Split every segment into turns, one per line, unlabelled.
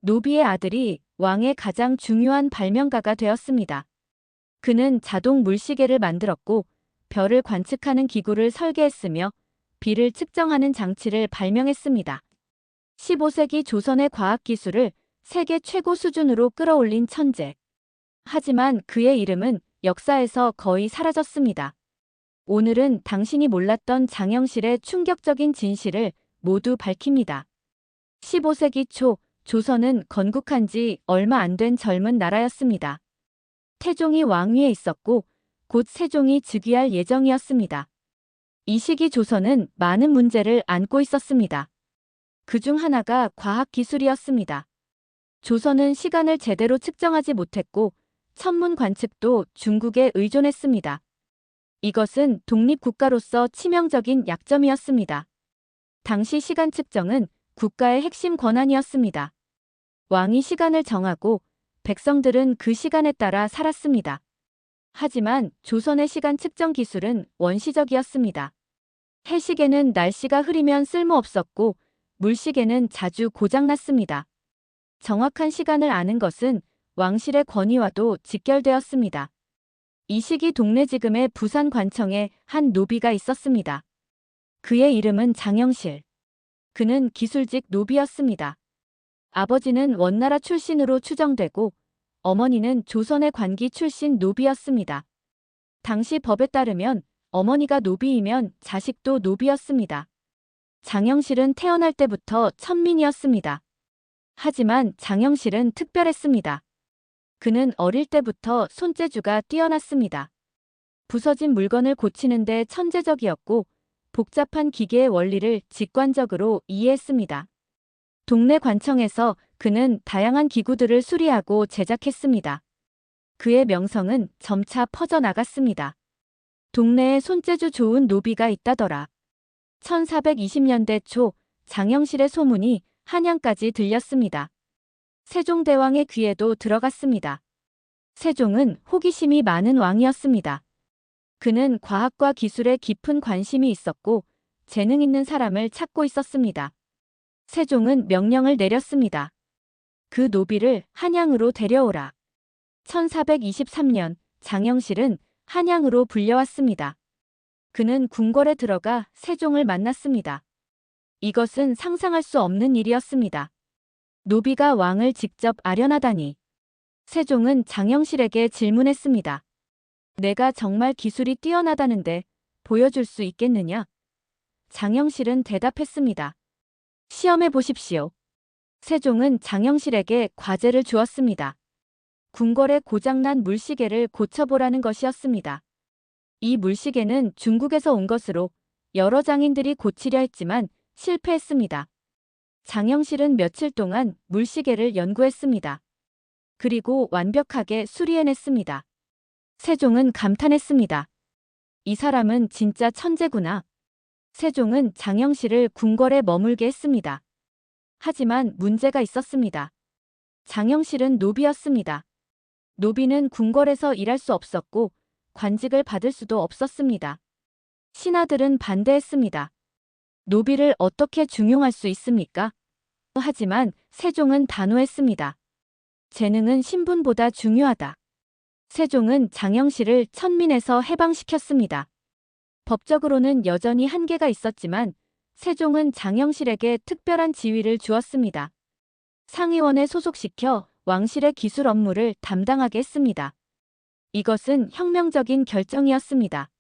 노비의 아들이 왕의 가장 중요한 발명가가 되었습니다. 그는 자동 물시계를 만들었고 별을 관측하는 기구를 설계했으며 비를 측정하는 장치를 발명했습니다. 15세기 조선의 과학기술을 세계 최고 수준으로 끌어올린 천재. 하지만 그의 이름은 역사에서 거의 사라졌습니다. 오늘은 당신이 몰랐던 장영실의 충격적인 진실을 모두 밝힙니다. 15세기 초 조선은 건국한 지 얼마 안 된 젊은 나라였습니다. 태종이 왕위에 있었고 곧 세종이 즉위할 예정이었습니다. 이 시기 조선은 많은 문제를 안고 있었습니다. 그중 하나가 과학기술이었습니다. 조선은 시간을 제대로 측정하지 못했고 천문 관측도 중국에 의존했습니다. 이것은 독립국가로서 치명적인 약점이었습니다. 당시 시간 측정은 국가의 핵심 권한이었습니다. 왕이 시간을 정하고 백성들은 그 시간에 따라 살았습니다. 하지만 조선의 시간 측정 기술은 원시적이었습니다. 해시계는 날씨가 흐리면 쓸모없었고 물시계는 자주 고장났습니다. 정확한 시간을 아는 것은 왕실의 권위와도 직결되었습니다. 이 시기 동네 지금의 부산 관청에 한 노비가 있었습니다. 그의 이름은 장영실. 그는 기술직 노비였습니다. 아버지는 원나라 출신으로 추정되고 어머니는 조선의 관기 출신 노비였습니다. 당시 법에 따르면 어머니가 노비이면 자식도 노비였습니다. 장영실은 태어날 때부터 천민이었습니다. 하지만 장영실은 특별했습니다. 그는 어릴 때부터 손재주가 뛰어났습니다. 부서진 물건을 고치는 데 천재적이었고 복잡한 기계의 원리를 직관적으로 이해했습니다. 동네 관청에서 그는 다양한 기구들을 수리하고 제작했습니다. 그의 명성은 점차 퍼져나갔습니다. 동네에 손재주 좋은 노비가 있다더라. 1420년대 초 장영실의 소문이 한양까지 들렸습니다. 세종대왕의 귀에도 들어갔습니다. 세종은 호기심이 많은 왕이었습니다. 그는 과학과 기술에 깊은 관심이 있었고 재능 있는 사람을 찾고 있었습니다. 세종은 명령을 내렸습니다. 그 노비를 한양으로 데려오라. 1423년 장영실은 한양으로 불려왔습니다. 그는 궁궐에 들어가 세종을 만났습니다. 이것은 상상할 수 없는 일이었습니다. 노비가 왕을 직접 아련하다니. 세종은 장영실에게 질문했습니다. 내가 정말 기술이 뛰어나다는데 보여줄 수 있겠느냐? 장영실은 대답했습니다. 시험해 보십시오. 세종은 장영실에게 과제를 주었습니다. 궁궐에 고장난 물시계를 고쳐보라는 것이었습니다. 이 물시계는 중국에서 온 것으로 여러 장인들이 고치려 했지만 실패했습니다. 장영실은 며칠 동안 물시계를 연구했습니다. 그리고 완벽하게 수리해냈습니다. 세종은 감탄했습니다. 이 사람은 진짜 천재구나. 세종은 장영실을 궁궐에 머물게 했습니다. 하지만 문제가 있었습니다. 장영실은 노비였습니다. 노비는 궁궐에서 일할 수 없었고 관직을 받을 수도 없었습니다. 신하들은 반대했습니다. 노비를 어떻게 중용할 수 있습니까? 하지만 세종은 단호했습니다. 재능은 신분보다 중요하다. 세종은 장영실을 천민에서 해방시켰습니다. 법적으로는 여전히 한계가 있었지만 세종은 장영실에게 특별한 지위를 주었습니다. 상의원에 소속시켜 왕실의 기술 업무를 담당하게 했습니다. 이것은 혁명적인 결정이었습니다.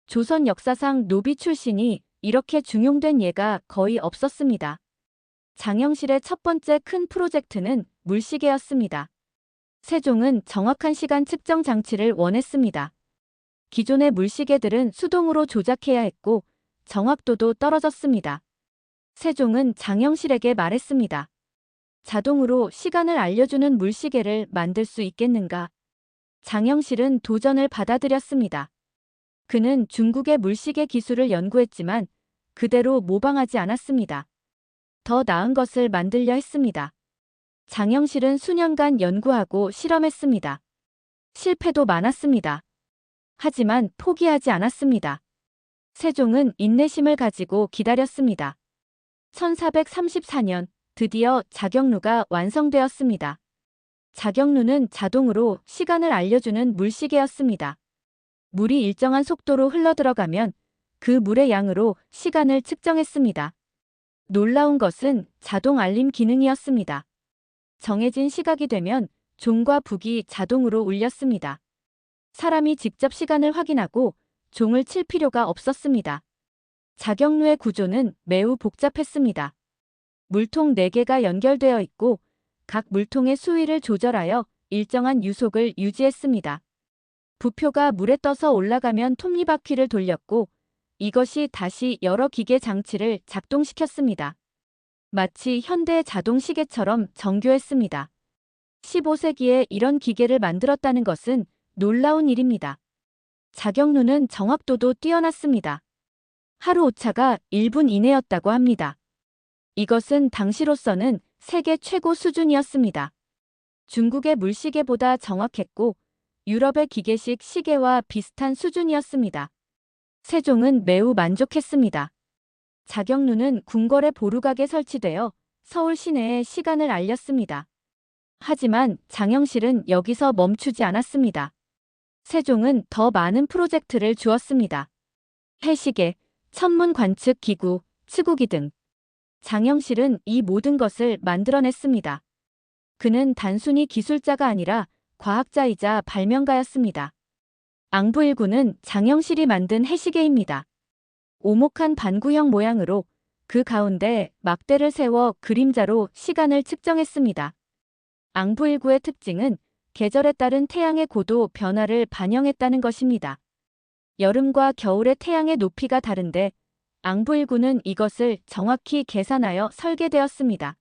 조선 역사상 노비 출신이 이렇게 중용된 예가 거의 없었습니다. 장영실의 첫 번째 큰 프로젝트는 물시계였습니다. 세종은 정확한 시간 측정 장치를 원했습니다. 기존의 물시계들은 수동으로 조작해야 했고 정확도도 떨어졌습니다. 세종은 장영실에게 말했습니다. 자동으로 시간을 알려주는 물시계를 만들 수 있겠는가? 장영실은 도전을 받아들였습니다. 그는 중국의 물시계 기술을 연구했지만 그대로 모방하지 않았습니다. 더 나은 것을 만들려 했습니다. 장영실은 수년간 연구하고 실험했습니다. 실패도 많았습니다. 하지만 포기하지 않았습니다. 세종은 인내심을 가지고 기다렸습니다. 1434년 드디어 자경루가 완성되었습니다. 자경루는 자동으로 시간을 알려주는 물시계였습니다. 물이 일정한 속도로 흘러들어가면 그 물의 양으로 시간을 측정했습니다. 놀라운 것은 자동 알림 기능이었습니다. 정해진 시각이 되면 종과 북이 자동으로 울렸습니다. 사람이 직접 시간을 확인하고 종을 칠 필요가 없었습니다. 자경루의 구조는 매우 복잡했습니다. 물통 4개가 연결되어 있고 각 물통의 수위를 조절하여 일정한 유속을 유지했습니다. 부표가 물에 떠서 올라가면 톱니바퀴를 돌렸고 이것이 다시 여러 기계 장치를 작동시켰습니다. 마치 현대 자동 시계처럼 정교했습니다. 15세기에 이런 기계를 만들었다는 것은 놀라운 일입니다. 자경루는 정확도도 뛰어났습니다. 하루 오차가 1분 이내였다고 합니다. 이것은 당시로서는 세계 최고 수준이었습니다. 중국의 물시계보다 정확했고 유럽의 기계식 시계와 비슷한 수준이었습니다. 세종은 매우 만족했습니다. 자경루는 궁궐의 보루각에 설치되어 서울 시내의 시간을 알렸습니다. 하지만 장영실은 여기서 멈추지 않았습니다. 세종은 더 많은 프로젝트를 주었습니다. 해시계, 천문 관측 기구, 치구기 등. 장영실은 이 모든 것을 만들어냈습니다. 그는 단순히 기술자가 아니라 과학자이자 발명가였습니다. 앙부일구는 장영실이 만든 해시계입니다. 오목한 반구형 모양으로 그 가운데 막대를 세워 그림자로 시간을 측정했습니다. 앙부일구의 특징은 계절에 따른 태양의 고도 변화를 반영했다는 것입니다. 여름과 겨울의 태양의 높이가 다른데 앙부일구는 이것을 정확히 계산하여 설계되었습니다.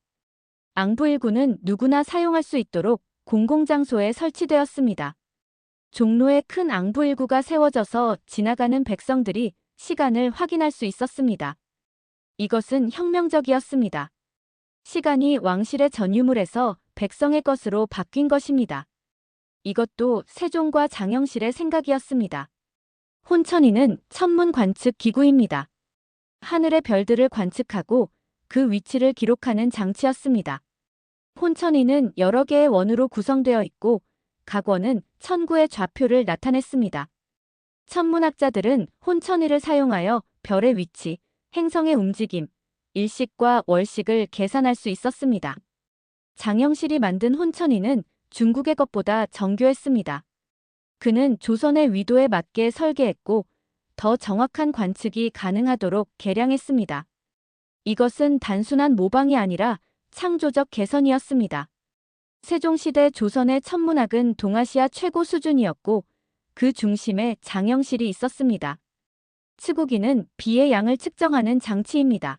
앙부일구는 누구나 사용할 수 있도록 공공장소에 설치되었습니다. 종로에 큰 앙부일구가 세워져서 지나가는 백성들이 시간을 확인할 수 있었습니다. 이것은 혁명적이었습니다. 시간이 왕실의 전유물에서 백성의 것으로 바뀐 것입니다. 이것도 세종과 장영실의 생각이었습니다. 혼천이는 천문 관측 기구입니다. 하늘의 별들을 관측하고 그 위치를 기록하는 장치였습니다. 혼천이는 여러 개의 원으로 구성되어 있고 각 원은 천구의 좌표를 나타냈습니다. 천문학자들은 혼천이를 사용하여 별의 위치, 행성의 움직임, 일식과 월식을 계산할 수 있었습니다. 장영실이 만든 혼천이는 중국의 것보다 정교했습니다. 그는 조선의 위도에 맞게 설계했고 더 정확한 관측이 가능하도록 개량했습니다. 이것은 단순한 모방이 아니라 창조적 개선이었습니다. 세종시대 조선의 천문학은 동아시아 최고 수준이었고 그 중심에 장영실이 있었습니다. 치구기는 비의 양을 측정하는 장치입니다.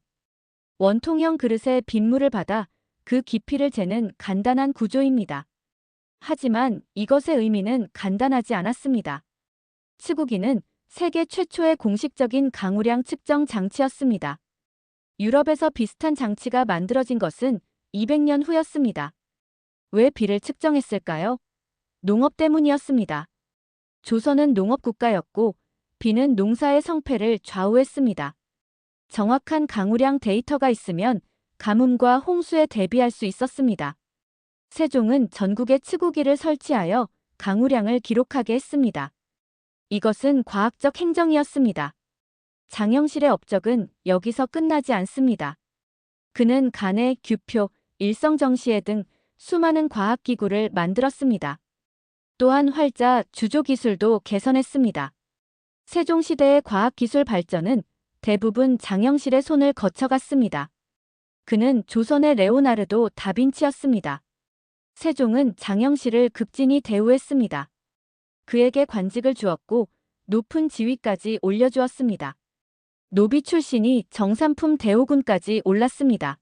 원통형 그릇에 빗물을 받아 그 깊이를 재는 간단한 구조입니다. 하지만 이것의 의미는 간단하지 않았습니다. 치구기는 세계 최초의 공식적인 강우량 측정 장치였습니다. 유럽에서 비슷한 장치가 만들어진 것은 200년 후였습니다. 왜 비를 측정했을까요? 농업 때문이었습니다. 조선은 농업국가였고 비는 농사의 성패를 좌우했습니다. 정확한 강우량 데이터가 있으면 가뭄과 홍수에 대비할 수 있었습니다. 세종은 전국에 치구기를 설치하여 강우량을 기록하게 했습니다. 이것은 과학적 행정이었습니다. 장영실의 업적은 여기서 끝나지 않습니다. 그는 간해, 규표, 일성정시해 등 수많은 과학기구를 만들었습니다. 또한 활자, 주조 기술도 개선했습니다. 세종시대의 과학기술 발전은 대부분 장영실의 손을 거쳐갔습니다. 그는 조선의 레오나르도 다빈치였습니다. 세종은 장영실을 극진히 대우했습니다. 그에게 관직을 주었고 높은 지위까지 올려주었습니다. 노비 출신이 정삼품 대오군까지 올랐습니다.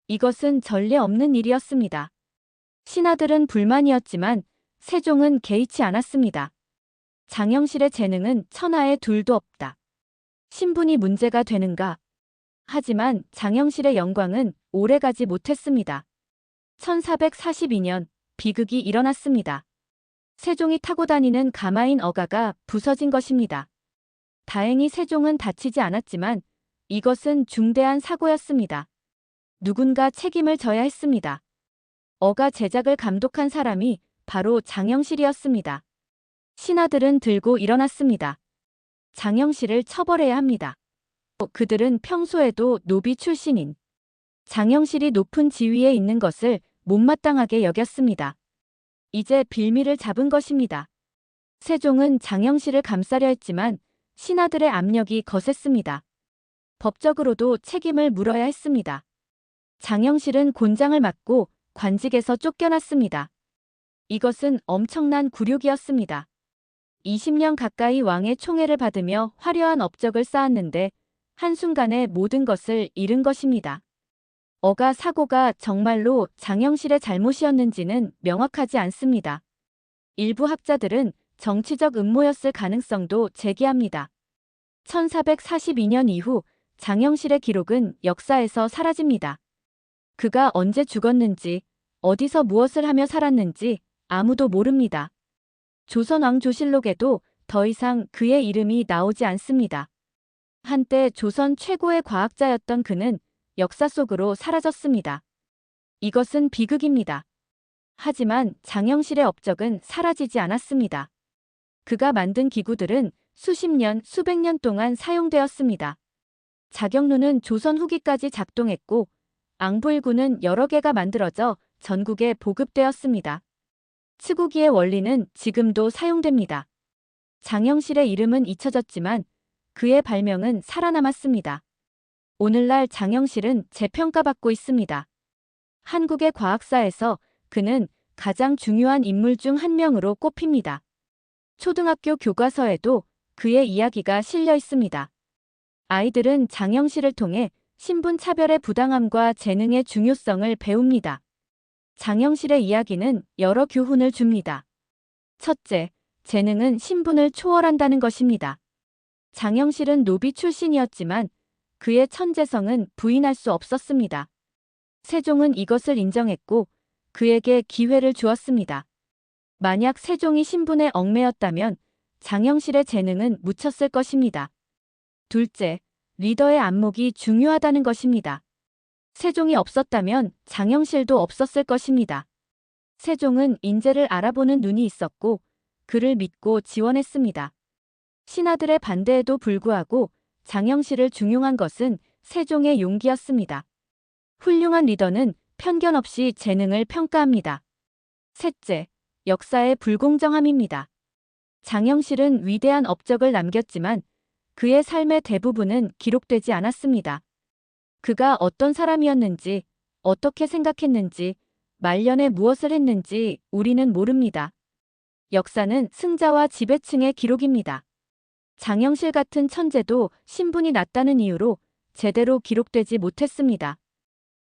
이것은 전례 없는 일이었습니다. 신하들은 불만이었지만 세종은 개의치 않았습니다. 장영실의 재능은 천하에 둘도 없다. 신분이 문제가 되는가? 하지만 장영실의 영광은 오래가지 못했습니다. 1442년 비극이 일어났습니다. 세종이 타고 다니는 가마인 어가가 부서진 것입니다. 다행히 세종은 다치지 않았지만 이것은 중대한 사고였습니다. 누군가 책임을 져야 했습니다. 어가 제작을 감독한 사람이 바로 장영실이었습니다. 신하들은 들고 일어났습니다. 장영실을 처벌해야 합니다. 그들은 평소에도 노비 출신인 장영실이 높은 지위에 있는 것을 못마땅하게 여겼습니다. 이제 빌미를 잡은 것입니다. 세종은 장영실을 감싸려 했지만 신하들의 압력이 거셌습니다. 법적으로도 책임을 물어야 했습니다. 장영실은 곤장을 맞고 관직에서 쫓겨났습니다. 이것은 엄청난 굴욕이었습니다. 20년 가까이 왕의 총애를 받으며 화려한 업적을 쌓았는데 한순간에 모든 것을 잃은 것입니다. 어가 사고가 정말로 장영실의 잘못이었는지는 명확하지 않습니다. 일부 학자들은 정치적 음모였을 가능성도 제기합니다. 1442년 이후 장영실의 기록은 역사에서 사라집니다. 그가 언제 죽었는지, 어디서 무엇을 하며 살았는지 아무도 모릅니다. 조선왕조실록에도 더 이상 그의 이름이 나오지 않습니다. 한때 조선 최고의 과학자였던 그는 역사 속으로 사라졌습니다. 이것은 비극입니다. 하지만 장영실의 업적은 사라지지 않았습니다. 그가 만든 기구들은 수십 년, 수백 년 동안 사용되었습니다. 자경루는 조선 후기까지 작동했고 앙부일구는 여러 개가 만들어져 전국에 보급되었습니다. 치구기의 원리는 지금도 사용됩니다. 장영실의 이름은 잊혀졌지만 그의 발명은 살아남았습니다. 오늘날 장영실은 재평가받고 있습니다. 한국의 과학사에서 그는 가장 중요한 인물 중 한 명으로 꼽힙니다. 초등학교 교과서에도 그의 이야기가 실려 있습니다. 아이들은 장영실을 통해 신분 차별의 부당함과 재능의 중요성을 배웁니다. 장영실의 이야기는 여러 교훈을 줍니다. 첫째, 재능은 신분을 초월한다는 것입니다. 장영실은 노비 출신이었지만 그의 천재성은 부인할 수 없었습니다. 세종은 이것을 인정했고 그에게 기회를 주었습니다. 만약 세종이 신분에 얽매였다면 장영실의 재능은 묻혔을 것입니다. 둘째, 리더의 안목이 중요하다는 것입니다. 세종이 없었다면 장영실도 없었을 것입니다. 세종은 인재를 알아보는 눈이 있었고 그를 믿고 지원했습니다. 신하들의 반대에도 불구하고 장영실을 중용한 것은 세종의 용기였습니다. 훌륭한 리더는 편견 없이 재능을 평가합니다. 셋째, 역사의 불공정함입니다. 장영실은 위대한 업적을 남겼지만 그의 삶의 대부분은 기록되지 않았습니다. 그가 어떤 사람이었는지, 어떻게 생각했는지, 말년에 무엇을 했는지 우리는 모릅니다. 역사는 승자와 지배층의 기록입니다. 장영실 같은 천재도 신분이 낮다는 이유로 제대로 기록되지 못했습니다.